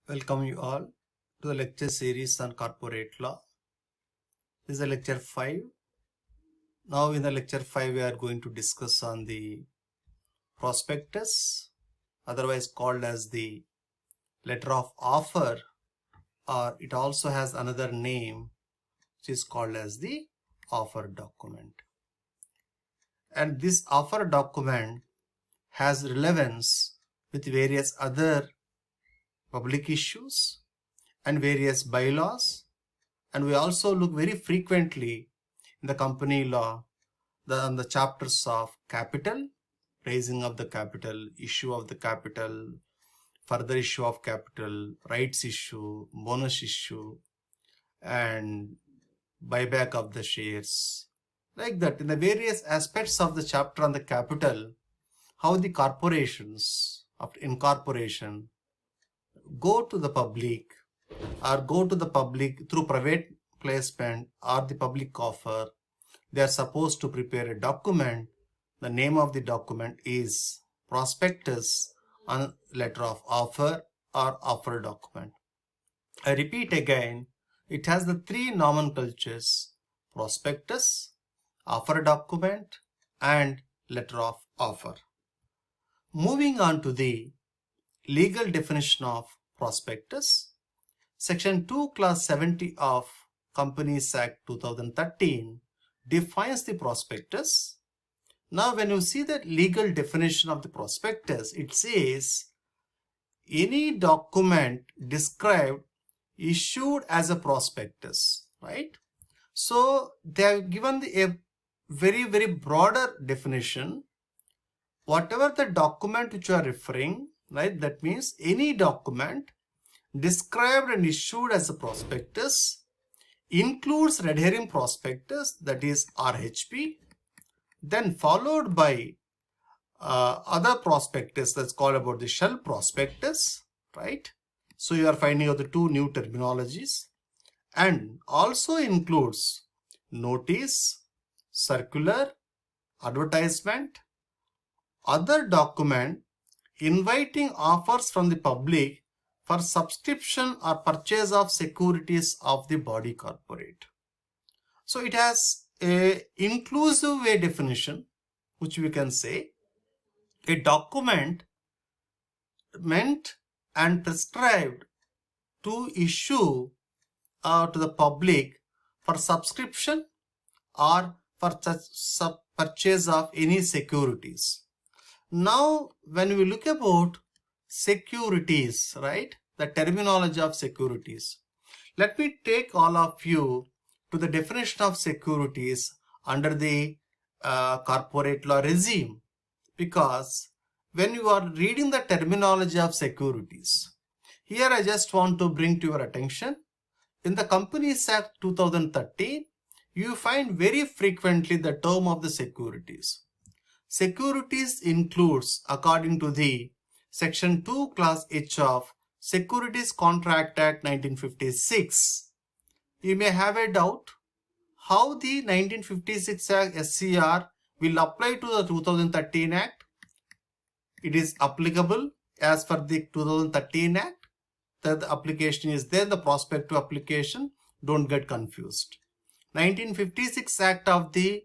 Welcome you all to the lecture series on corporate law. This is the lecture 5. Now in the lecture 5 we are going to discuss on the prospectus, otherwise called as the letter of offer, or it also has another name which is called as the offer document. And this offer document has relevance with various other public issues and various bylaws, and we also look very frequently in the company law on the chapters of capital, raising of the capital, issue of the capital, further issue of capital, rights issue, bonus issue, and buyback of the shares. Like that, in the various aspects of the chapter on the capital, how the corporations of incorporation go to the public or go to the public through private placement or the public offer. They are supposed to prepare a document. The name of the document is prospectus on letter of offer or offer document. I repeat again, it has the three nomenclatures: prospectus, offer document, and letter of offer. Moving on to the legal definition of prospectus, Section 2, Clause 70 of Companies Act 2013 defines the prospectus. Now, when you see the legal definition of the prospectus, it says any document described issued as a prospectus, right? So, they have given a very broader definition. Whatever the document which you are referring, right, that means any document described and issued as a prospectus includes red herring prospectus, that is RHP, then followed by other prospectus that's called about the shell prospectus, right? So you are finding out the two new terminologies, and also includes notice, circular, advertisement, other document inviting offers from the public for subscription or purchase of securities of the body corporate. So it has a inclusive way definition, which we can say a document meant and prescribed to issue to the public for subscription or for purchase of any securities. Now, when we look about securities, right, the terminology of securities, let me take all of you to the definition of securities under the corporate law regime, because when you are reading the terminology of securities, here I just want to bring to your attention, in the Companies Act 2013, you find very frequently the term of the securities. Securities includes, according to the Section 2, Clause H of Securities Contract Act 1956. You may have a doubt how the 1956 Act SCR will apply to the 2013 Act. It is applicable as per the 2013 Act. The application is there, the prospective application. Don't get confused. 1956 Act of the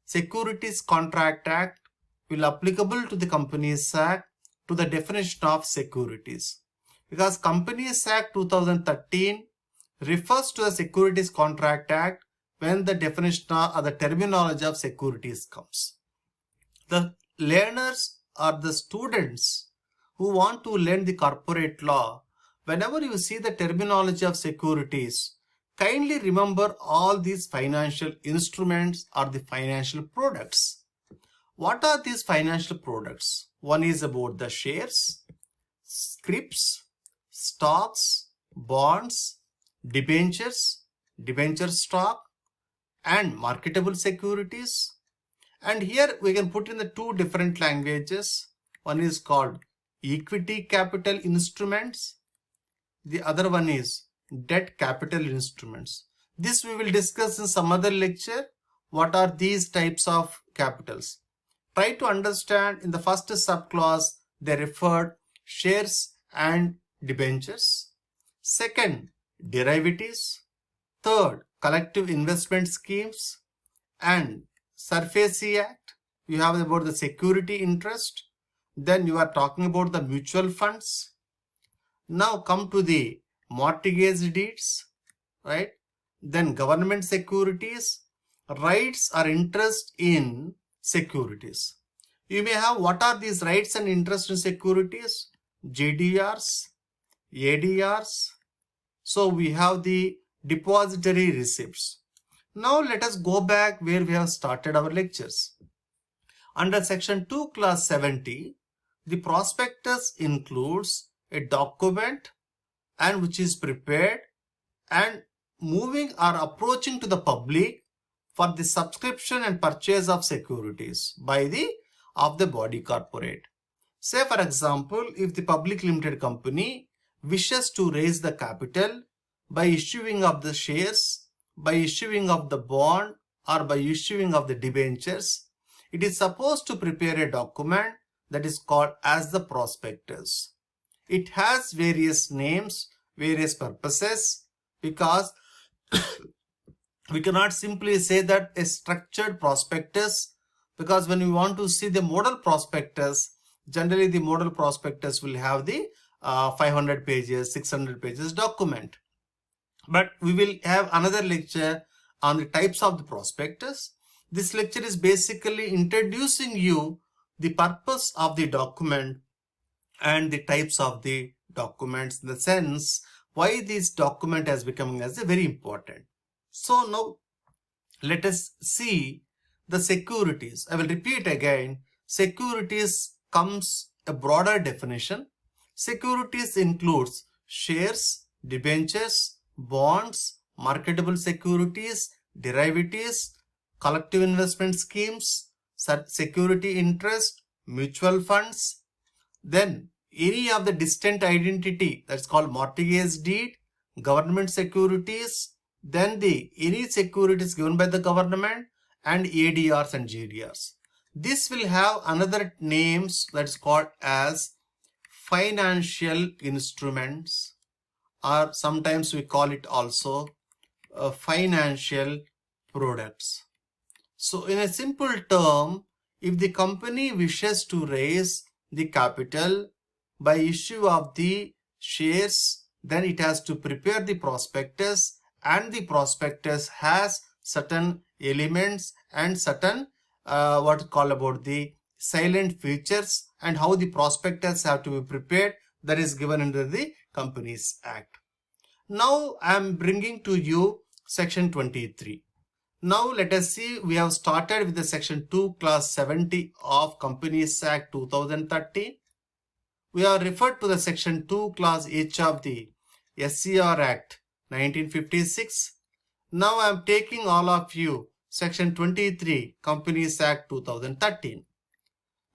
Securities Contract Act will applicable to the Companies Act to the definition of securities, because Companies Act 2013 refers to the Securities Contract Act when the definition or the terminology of securities comes. The learners or the students who want to learn the corporate law, whenever you see the terminology of securities, kindly remember all these financial instruments or the financial products. What are these financial products? One is about the shares, scrips, stocks, bonds, debentures, debenture stock, and marketable securities. And here we can put in the two different languages. One is called equity capital instruments. The other one is debt capital instruments. This we will discuss in some other lecture. What are these types of capitals? Try to understand in the first subclause they referred shares and debentures. Second, derivatives. Third, collective investment schemes. And SURFACE Act, you have about the security interest. Then you are talking about the mutual funds. Now come to the mortgage deeds, right? Then government securities, rights or interest in securities. You may have what are these rights and interest in securities? GDRs, ADRs. So we have the depository receipts. Now let us go back where we have started our lectures. Under section 2 clause 70, the prospectus includes a document and which is prepared and moving or approaching to the public for the subscription and purchase of securities by the body corporate. Say for example, if the public limited company wishes to raise the capital by issuing of the shares, by issuing of the bond or by issuing of the debentures, it is supposed to prepare a document that is called as the prospectus. It has various names, various purposes, because we cannot simply say that a structured prospectus, because when we want to see the model prospectus, generally the model prospectus will have the 500 pages, 600 pages document. But we will have another lecture on the types of the prospectus. This lecture is basically introducing you the purpose of the document and the types of the documents, in the sense why this document has become as a very important. So now let us see the securities. I will repeat again. Securities comes a broader definition. Securities includes shares, debentures, bonds, marketable securities, derivatives, collective investment schemes, security interest, mutual funds. Then any of the distant identity, that's called mortgage deed, government securities, then any securities given by the government, and ADRs and GDRs. This will have another names that's called as financial instruments, or sometimes we call it also financial products. So in a simple term, if the company wishes to raise the capital by issue of the shares, then it has to prepare the prospectus, and the prospectus has certain elements and certain what call about the silent features, and how the prospectus have to be prepared, that is given under the Companies Act. Now I am bringing to you section 23. Now let us see, we have started with the section 2 clause 70 of Companies Act 2013. We have referred to the section 2 clause H of the SCR Act 1956. Now I am taking all of you section 23 Companies Act 2013,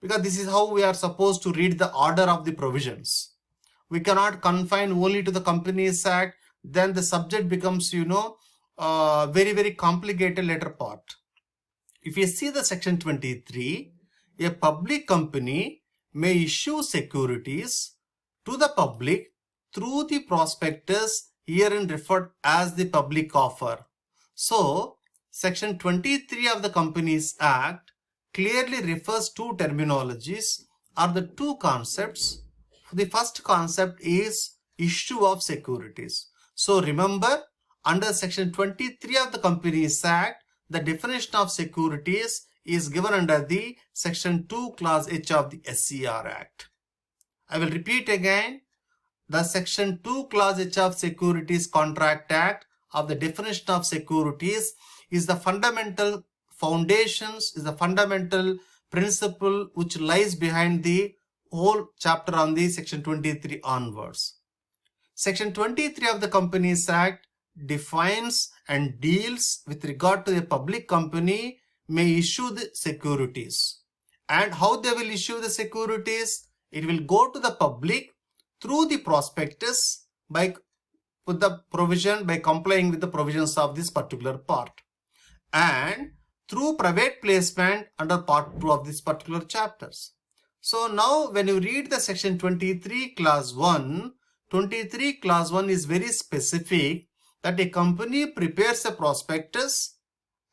because this is how we are supposed to read the order of the provisions. We cannot confine only to the Companies Act, then the subject becomes very complicated later part. If you see the section 23, a public company may issue securities to the public through the prospectus, herein referred as the public offer. So section 23 of the Companies Act clearly refers to terminologies or the two concepts. The first concept is issue of securities. So remember, under section 23 of the Companies Act, the definition of securities is given under the section 2 clause H of the SCR Act. I will repeat again. The section 2 clause H of Securities Contract Act of the definition of securities is the fundamental foundations, is the fundamental principle which lies behind the whole chapter on the section 23 onwards. Section 23 of the Companies Act defines and deals with regard to a public company may issue the securities. And how they will issue the securities? It will go to the public through the prospectus by complying with the provisions of this particular part, and through private placement under part 2 of this particular chapters. So now when you read the section 23 clause 1, 23 clause 1 is very specific, that a company prepares a prospectus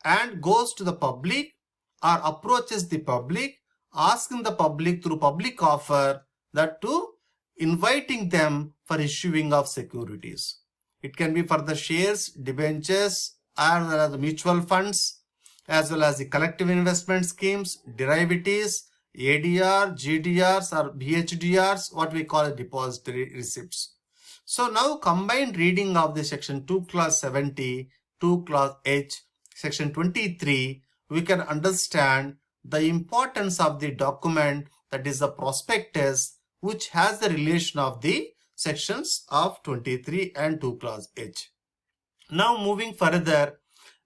and goes to the public or approaches the public, asking the public through public offer that to inviting them for issuing of securities. It can be for the shares, debentures, as well as the mutual funds, as well as the collective investment schemes, derivatives, ADR, GDRs or BHDRs, what we call depository receipts. So now combined reading of the section 2 clause 70, 2 clause H, section 23, we can understand the importance of the document, that is the prospectus, which has the relation of the sections of 23 and 2 clause H. Now moving further,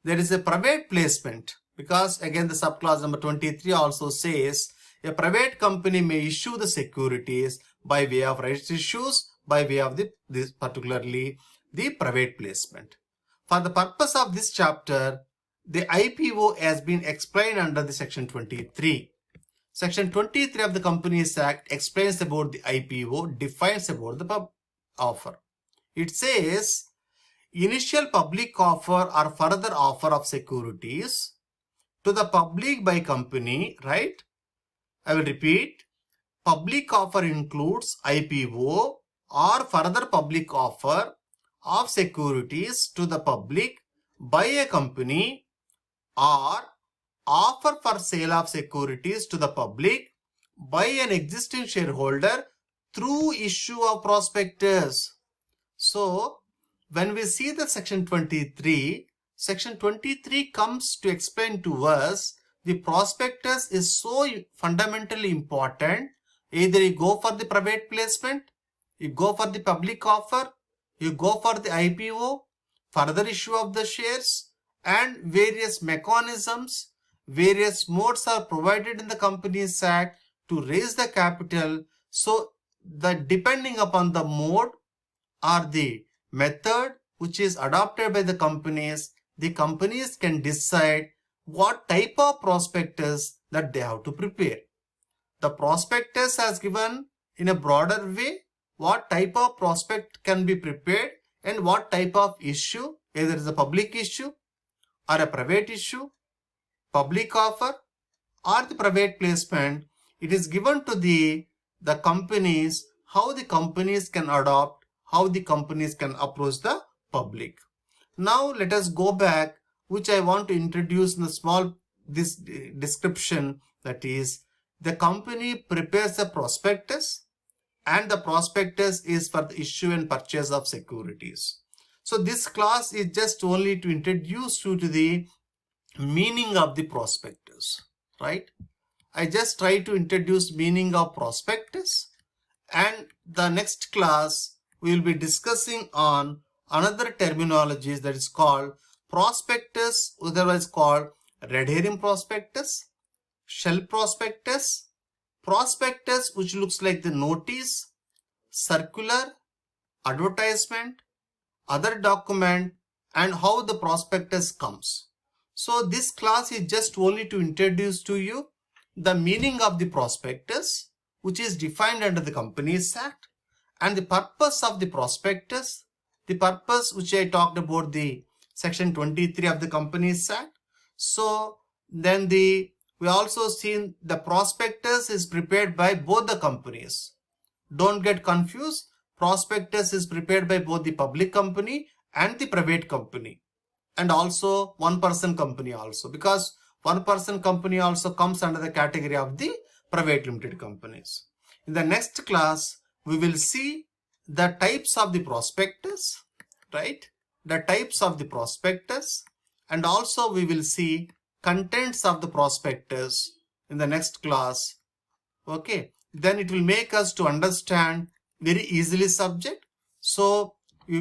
there is a private placement, because again the subclause number 23 also says a private company may issue the securities by way of rights issues, by way of this particularly the private placement. For the purpose of this chapter, the IPO has been explained under the section 23. Section 23 of the Companies Act explains about the IPO, defines about the offer. It says initial public offer or further offer of securities to the public by company, right? I will repeat. Public offer includes IPO or further public offer of securities to the public by a company, or offer for sale of securities to the public by an existing shareholder through issue of prospectus. So when we see the section 23, section 23 comes to explain to us the prospectus is so fundamentally important. Either you go for the private placement, you go for the public offer, you go for the IPO, further issue of the shares, and various mechanisms, various modes are provided in the Companies Act to raise the capital. So that depending upon the mode or the method which is adopted by the companies can decide what type of prospectus that they have to prepare. The prospectus has given in a broader way what type of prospect can be prepared and what type of issue, either is a public issue or a private issue, public offer or the private placement. It is given to the companies, how the companies can adopt, how the companies can approach the public. Now let us go back, which I want to introduce in the this description, that is the company prepares a prospectus and the prospectus is for the issue and purchase of securities. So this class is just only to introduce you to the meaning of the prospectus, right? I just try to introduce meaning of prospectus, and the next class we will be discussing on another terminologies, that is called prospectus, otherwise called red herring prospectus, shell prospectus, prospectus which looks like the notice, circular, advertisement, other document, and how the prospectus comes. So this class is just only to introduce to you the meaning of the prospectus, which is defined under the Companies Act, and the purpose of the prospectus, the purpose which I talked about, the section 23 of the Companies Act. So then we also seen the prospectus is prepared by both the companies. Don't get confused. Prospectus is prepared by both the public company and the private company, and also one-person company also, because one-person company also comes under the category of the private limited companies. In the next class, we will see the types of the prospectus, right? The types of the prospectus, and also we will see contents of the prospectus in the next class. Okay, then it will make us to understand very easily subject. So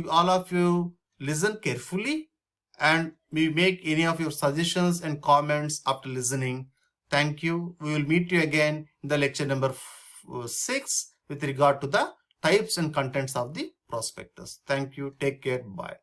all of you listen carefully and we make any of your suggestions and comments after listening. Thank you. We will meet you again in the lecture number 6 with regard to the types and contents of the prospectus. Thank you. Take care. Bye.